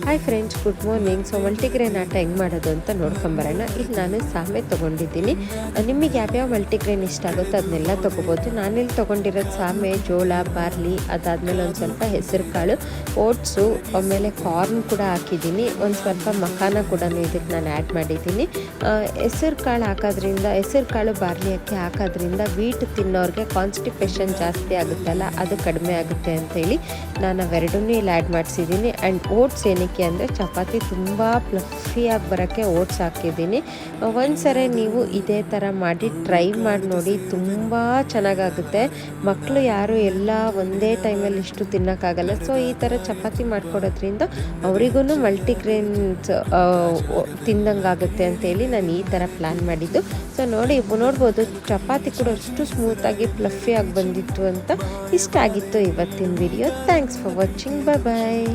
Hi friends, good morning. So multigrain ಆಟ ಹೆಂಗೆ ಮಾಡೋದು ಅಂತ ನೋಡ್ಕೊಂಬರೋಣ. ಇಲ್ಲಿ ನಾನು ಸಾಮೆ ತೊಗೊಂಡಿದ್ದೀನಿ. ನಿಮಗೆ ಯಾವ್ಯಾವ ಮಲ್ಟಿಗ್ರೇನ್ ಇಷ್ಟ ಆಗುತ್ತೋ ಅದನ್ನೆಲ್ಲ ತೊಗೋಬೋದು. ನಾನಿಲ್ಲಿ ತೊಗೊಂಡಿರೋದು ಸಾಮೆ, ಜೋಳ, ಬಾರ್ಲಿ, ಅದಾದಮೇಲೆ ಒಂದು ಸ್ವಲ್ಪ ಹೆಸರು ಕಾಳು, ಓಟ್ಸು, ಆಮೇಲೆ ಕಾರ್ನ್ ಕೂಡ ಹಾಕಿದ್ದೀನಿ. ಒಂದು ಸ್ವಲ್ಪ ಮಖಾನ ಕೂಡ ಇದಕ್ಕೆ ನಾನು ಆ್ಯಡ್ ಮಾಡಿದ್ದೀನಿ. ಹೆಸರು ಕಾಳು ಹಾಕೋದ್ರಿಂದ, ಹೆಸರು ಕಾಳು ಬಾರ್ಲಿ ಅಕ್ಕಿ ಹಾಕೋದ್ರಿಂದ ವೀಟ್ ತಿನ್ನೋರಿಗೆ ಕಾನ್ಸ್ಟಿಪೇಷನ್ ಜಾಸ್ತಿ ಆಗುತ್ತಲ್ಲ, ಅದು ಕಡಿಮೆ ಆಗುತ್ತೆ ಅಂತೇಳಿ ನಾನು ಅವೆರಡನ್ನೂ ಇಲ್ಲಿ ಆ್ಯಡ್ ಮಾಡಿಸಿದ್ದೀನಿ. ಆ್ಯಂಡ್ ಓಟ್ಸ್ ಏನಕ್ಕೆ ಅಂದರೆ ಚಪಾತಿ ತುಂಬ ಫ್ಲಫಿಯಾಗಿ ಬರೋಕ್ಕೆ ಓಟ್ಸ್ ಹಾಕಿದ್ದೀನಿ. ಒಂದ್ಸರಿ ನೀವು ಇದೇ ಥರ ಮಾಡಿ ಟ್ರೈ ಮಾಡಿ ನೋಡಿ, ತುಂಬ ಚೆನ್ನಾಗಾಗುತ್ತೆ. ಮಕ್ಕಳು ಯಾರು ಎಲ್ಲ ಒಂದೇ ಟೈಮಲ್ಲಿ ಇಷ್ಟು ತಿನ್ನೋಕ್ಕಾಗಲ್ಲ. ಸೊ ಈ ಥರ ಚಪಾತಿ ಮಾಡಿಕೊಡೋದ್ರಿಂದ ಅವರಿಗೂ ಮಲ್ಟಿಗ್ರೇನ್ಸ್ ತಿಂದಂಗೆ ಆಗುತ್ತೆ ಅಂತೇಳಿ ನಾನು ಈ ಥರ ಪ್ಲ್ಯಾನ್ ಮಾಡಿದ್ದು. ಸೊ ನೋಡ್ಬೋದು ಚಪಾತಿ ಕೂಡ ಅಷ್ಟು ಸ್ಮೂತಾಗಿ ಫ್ಲಫಿಯಾಗಿ ಬಂದಿತ್ತು ಅಂತ. ಇಷ್ಟ ಆಗಿತ್ತು ಇವತ್ತಿನ video. Thanks for watching. Bye.